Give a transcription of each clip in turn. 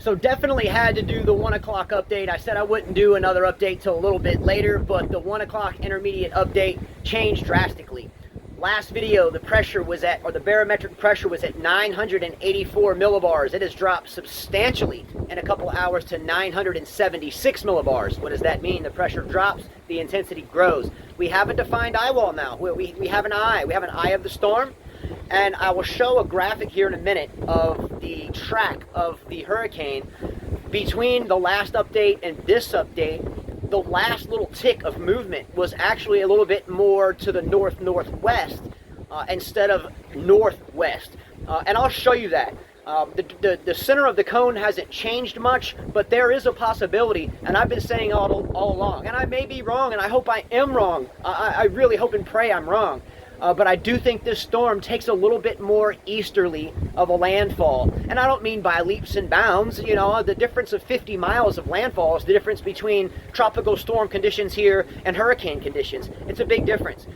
So definitely had to do the 1 o'clock update. I said I wouldn't do another update till a little bit later, but the 1 o'clock intermediate update changed drastically. Last video, the pressure was at, or the barometric pressure was at 984 millibars. It has dropped substantially in a couple hours to 976 millibars. What does that mean? The pressure drops, the intensity grows. We have a defined eye wall now. We have an eye. We have an eye of the storm. And I will show a graphic here in a minute of the track of the hurricane between the last update and this update. The last little tick of movement was actually a little bit more to the north-northwest instead of northwest. And I'll show you that. The center of the cone hasn't changed much, but there is a possibility, and I've been saying all along, and I may be wrong, and I hope I am wrong. I really hope and pray I'm wrong. But I do think this storm takes a little bit more easterly of a landfall. And I don't mean by leaps and bounds. You know, the difference of 50 miles of landfall is the difference between tropical storm conditions here and hurricane conditions. It's a big difference.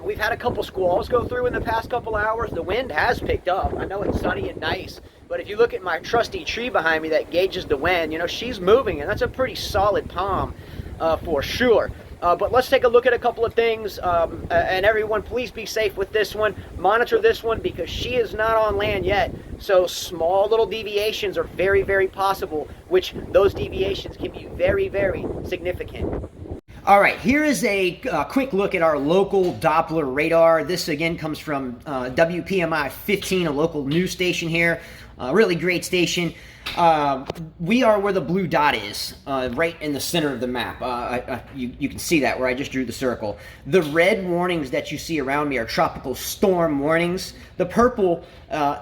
We've had a couple squalls go through in the past couple hours. The wind has picked up. I know it's sunny and nice. But if you look at my trusty tree behind me that gauges the wind, you know, she's moving. And that's a pretty solid palm for sure. But let's take a look at a couple of things, and everyone please be safe with this one. Monitor this one because she is not on land yet, so small little deviations are very, very possible, which those deviations can be very, very significant. All right, here is a quick look at our local Doppler radar. This again comes from WPMI 15, a local news station here. Really great station. We are where the blue dot is, right in the center of the map. You can see that where I just drew the circle. The red warnings that you see around me are tropical storm warnings. The purple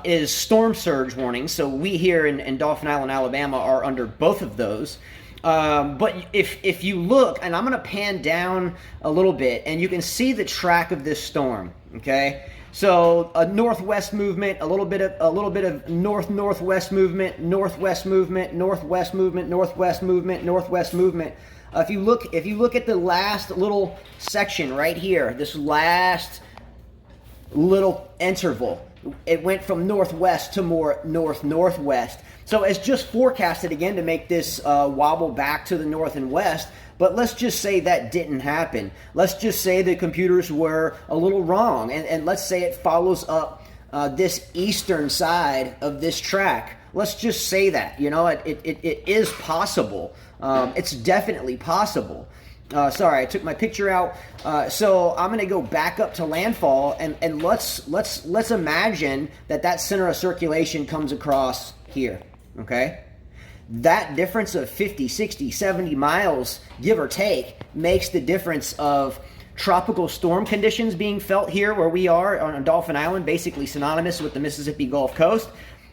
is storm surge warnings. So we here in Dauphin Island, Alabama are under both of those. But if you look, and I'm going to pan down a little bit, and you can see the track of this storm, okay? So a northwest movement, a little bit of northwest movement, northwest movement, northwest movement, northwest movement, northwest movement. If you look at the last little section right here, this last little interval, it went from northwest to more northwest. So it's just forecasted again to make this wobble back to the north and west. But let's just say that didn't happen. Let's just say the computers were a little wrong. And let's say it follows up this eastern side of this track. Let's just say that. You know, it is possible. It's definitely possible. Sorry, I took my picture out. So I'm going to go back up to landfall. And let's imagine that center of circulation comes across here. Okay? That difference of 50, 60, 70 miles, give or take, makes the difference of tropical storm conditions being felt here where we are on Dauphin Island, basically synonymous with the Mississippi Gulf Coast.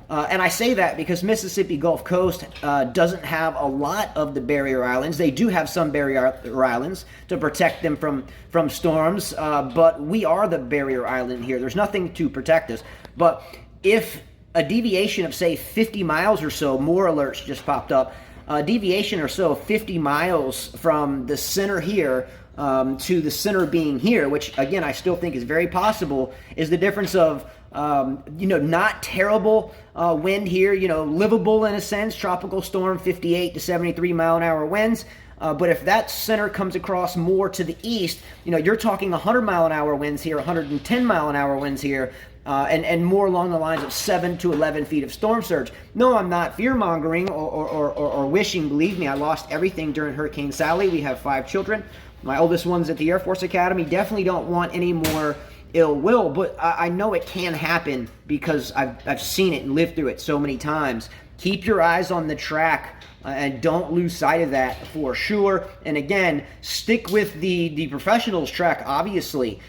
And I say that because Mississippi Gulf Coast doesn't have a lot of the barrier islands. They do have some barrier islands to protect them from storms, but we are the barrier island here. There's nothing to protect us. But if a deviation of, say, 50 miles or so, more alerts just popped up, a deviation or so, 50 miles from the center here to the center being here, which, again, I still think is very possible, is the difference of, not terrible wind here, livable in a sense, tropical storm, 58 to 73 mile an hour winds. But if that center comes across more to the east, you're talking 100 mile an hour winds here, 110 mile an hour winds here, and more along the lines of 7 to 11 feet of storm surge. No, I'm not fear-mongering or wishing. Believe me, I lost everything during Hurricane Sally. We have 5 children. My oldest one's at the Air Force Academy. Definitely don't want any more ill will, but I know it can happen because I've seen it and lived through it so many times. Keep your eyes on the track and don't lose sight of that for sure. And again, stick with the professionals track, obviously.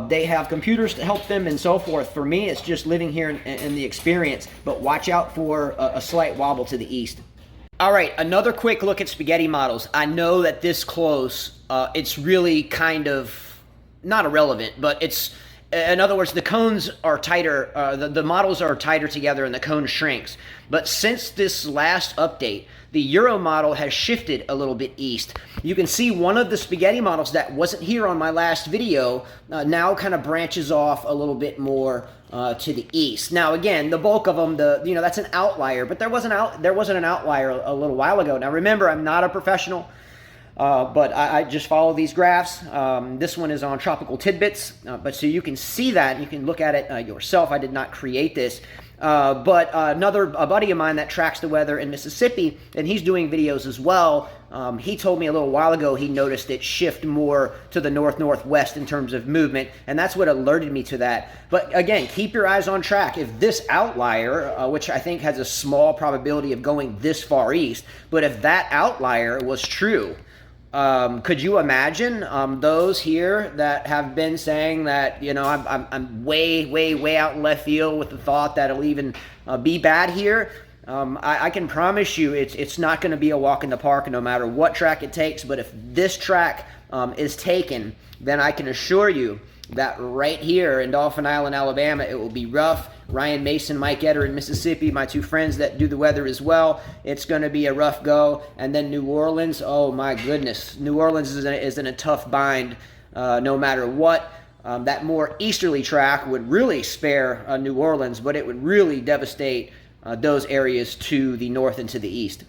They have computers to help them and so forth. For me, it's just living here in the experience, but watch out for a slight wobble to the east. All right, another quick look at spaghetti models. I know that this close, it's really kind of not irrelevant, but it's In other words, the cones are tighter, the models are tighter together and the cone shrinks. But since this last update, the Euro model has shifted a little bit east. You can see one of the spaghetti models that wasn't here on my last video now kind of branches off a little bit more to the east. Now again, the bulk of them, that's an outlier, but there wasn't an outlier a little while ago. Now remember, I'm not a professional. But I just follow these graphs. This one is on Tropical Tidbits, but so you can see that, you can look at it yourself. I did not create this. But a buddy of mine that tracks the weather in Mississippi, and he's doing videos as well, he told me a little while ago he noticed it shift more to the north-northwest in terms of movement, and that's what alerted me to that. But again, keep your eyes on track. If this outlier, which I think has a small probability of going this far east, but if that outlier was true, could you imagine those here that have been saying that, I'm way out in left field with the thought that it'll even be bad here? I can promise you it's not going to be a walk in the park no matter what track it takes. But if this track is taken, then I can assure you that right here in Dauphin Island, Alabama, it will be rough. Ryan Mason, Mike Etter in Mississippi, my two friends that do the weather as well, it's going to be a rough go. And then New Orleans, oh my goodness, New Orleans is in a tough bind no matter what. That more easterly track would really spare New Orleans, but it would really devastate those areas to the north and to the east.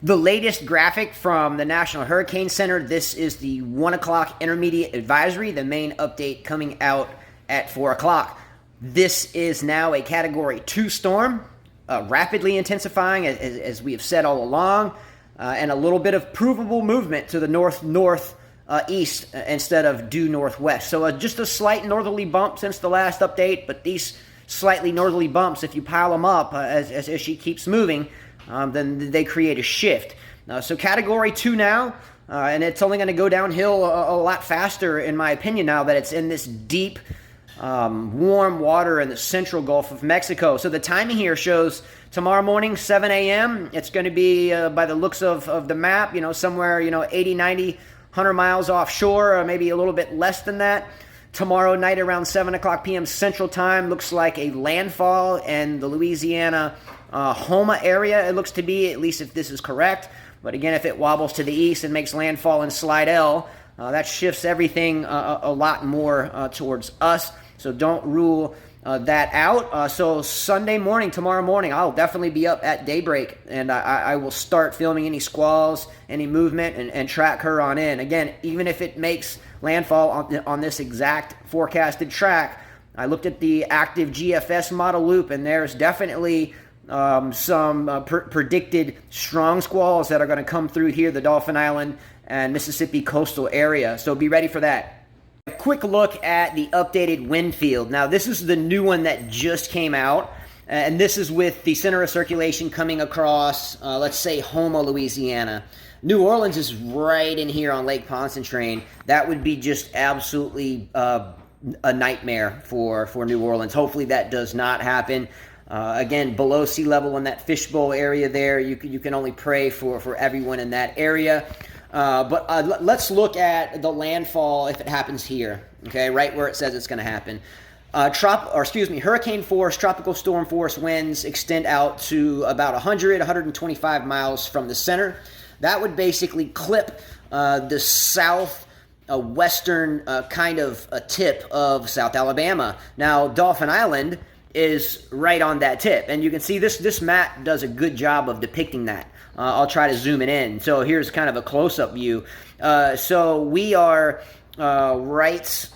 The latest graphic from the National Hurricane Center, this is the 1 o'clock intermediate advisory, the main update coming out at 4 o'clock. This is now a Category 2 storm, rapidly intensifying, as we have said all along, and a little bit of provable movement to the north-northeast instead of due northwest. So just a slight northerly bump since the last update, but these slightly northerly bumps, if you pile them up as she keeps moving, then they create a shift. So Category 2 now, and it's only going to go downhill a lot faster, in my opinion, now that it's in this deep, warm water in the central Gulf of Mexico. So the timing here shows tomorrow morning, 7 a.m. It's going to be, by the looks of the map, somewhere, 80, 90, 100 miles offshore, or maybe a little bit less than that. Tomorrow night around 7 o'clock p.m. Central Time looks like a landfall in the Louisiana Homa area, it looks to be, at least if this is correct. But again, if it wobbles to the east and makes landfall in Slidell, that shifts everything a lot more towards us. So don't rule that out. So Sunday morning, tomorrow morning, I'll definitely be up at daybreak, and I will start filming any squalls, any movement, and track her on in. Again, even if it makes landfall on this exact forecasted track, I looked at the active GFS model loop, and there's definitely some predicted strong squalls that are going to come through here, the Dauphin Island and Mississippi coastal area. So be ready for that. A quick look at the updated wind field. Now, this is the new one that just came out, and this is with the center of circulation coming across, let's say, Houma, Louisiana. New Orleans is right in here on Lake Pontchartrain. That would be just absolutely a nightmare for New Orleans. Hopefully that does not happen. Again, below sea level in that fishbowl area there, you can only pray for everyone in that area. But let's look at the landfall if it happens here, okay, right where it says it's going to happen. Hurricane force, tropical storm force winds extend out to about 125 miles from the center. That would basically clip the southwestern kind of tip of South Alabama. Now, Dauphin Island is right on that tip, and you can see this map does a good job of depicting that. I'll try to zoom it in. So here's kind of a close-up view. So we are right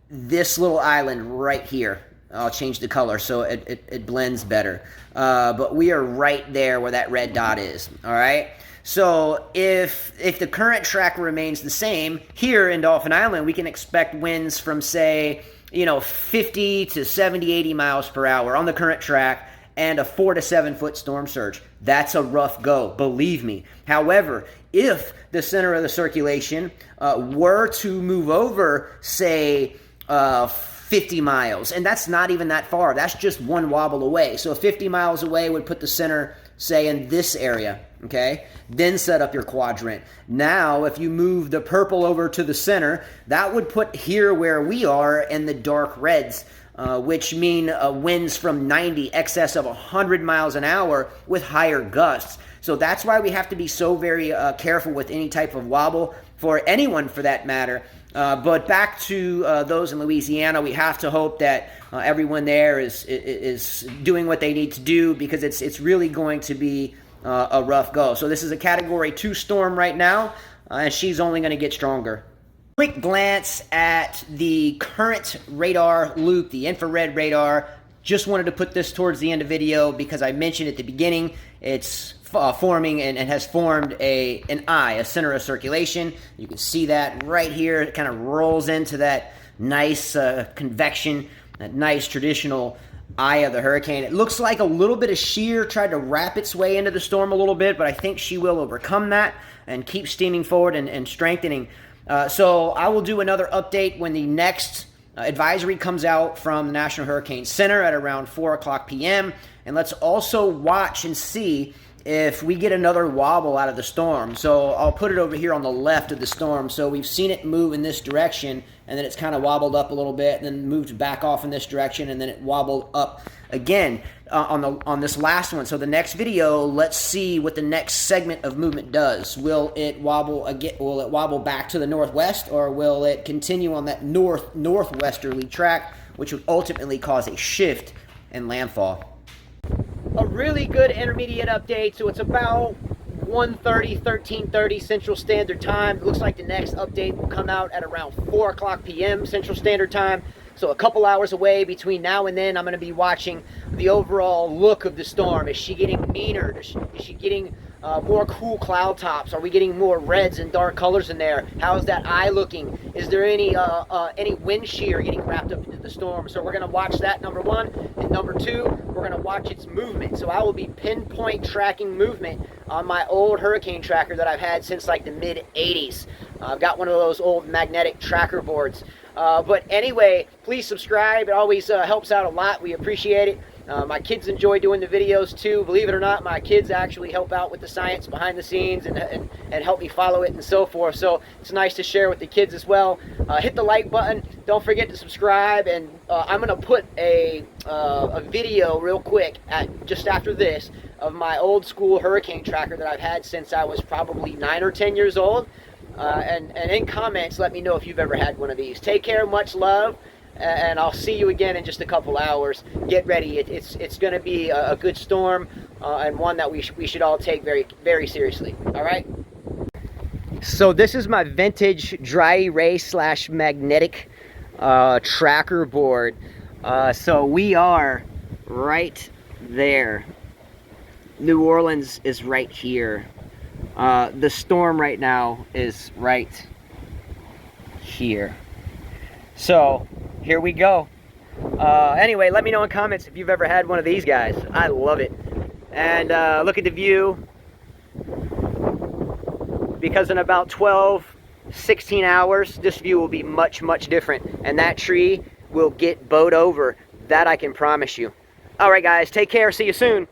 this little island right here. I'll change the color so it blends better. But we are right there where that red dot is. All right. So if the current track remains the same here in Dauphin Island, we can expect winds from, say, 50 to 70, 80 miles per hour on the current track, and a 4 to 7 foot storm surge. That's a rough go, believe me. However, if the center of the circulation were to move over, say, 50 miles, and that's not even that far, that's just one wobble away. So 50 miles away would put the center, say, in this area, okay? Then set up your quadrant. Now, if you move the purple over to the center, that would put here where we are in the dark reds, which mean winds from 90, excess of 100 miles an hour with higher gusts. So that's why we have to be so very careful with any type of wobble, for anyone for that matter. But back to those in Louisiana, we have to hope that everyone there is doing what they need to do, because it's really going to be a rough go. So this is a Category 2 storm right now, and she's only going to get stronger. Quick glance at the current radar loop, the infrared radar. Just wanted to put this towards the end of the video because I mentioned at the beginning it's forming and has formed an eye, a center of circulation. You can see that right here. It kind of rolls into that nice convection, that nice traditional eye of the hurricane. It looks like a little bit of shear tried to wrap its way into the storm a little bit, but I think she will overcome that and keep steaming forward and strengthening. So I will do another update when the next advisory comes out from the National Hurricane Center at around 4 o'clock p.m. And let's also watch and see if we get another wobble out of the storm. So I'll put it over here on the left of the storm. So we've seen it move in this direction, and then it's kind of wobbled up a little bit, and then moved back off in this direction, and then it wobbled up again on this last one. So the next video, let's see what the next segment of movement does. Will it wobble again? Will it wobble back to the northwest, or will it continue on that northwesterly track, which would ultimately cause a shift in landfall? A really good intermediate update. So it's about 13:30 Central Standard Time. It looks like the next update will come out at around 4 o'clock p.m. Central Standard Time. So a couple hours away. Between now and then, I'm going to be watching the overall look of the storm. Is she getting meaner? Is she getting more cool cloud tops? Are we getting more reds and dark colors in there? How's that eye looking? Is there any wind shear getting wrapped up into the storm? So we're going to watch that, number one. And number two, we're going to watch its movement. So I will be pinpoint tracking movement on my old hurricane tracker that I've had since like the mid 80s. I've got one of those old magnetic tracker boards. But anyway, please subscribe. It always helps out a lot. We appreciate it. My kids enjoy doing the videos too. Believe it or not, my kids actually help out with the science behind the scenes and help me follow it and so forth. So it's nice to share with the kids as well. Hit the like button. Don't forget to subscribe. And I'm going to put a video real quick just after this of my old school hurricane tracker that I've had since I was probably 9 or 10 years old. And in comments, let me know if you've ever had one of these. Take care, much love, and I'll see you again in just a couple hours. Get ready. It's going to be a good storm, and one that we should all take very, very seriously. All right? So this is my vintage dry erase / magnetic tracker board. So we are right there. New Orleans is right here. The storm right now is right here. So here we go. Anyway, let me know in comments if you've ever had one of these guys. I love it. And look at the view. Because in about 12-16 hours, this view will be much, much different. And that tree will get bowed over. That I can promise you. All right, guys, take care. See you soon.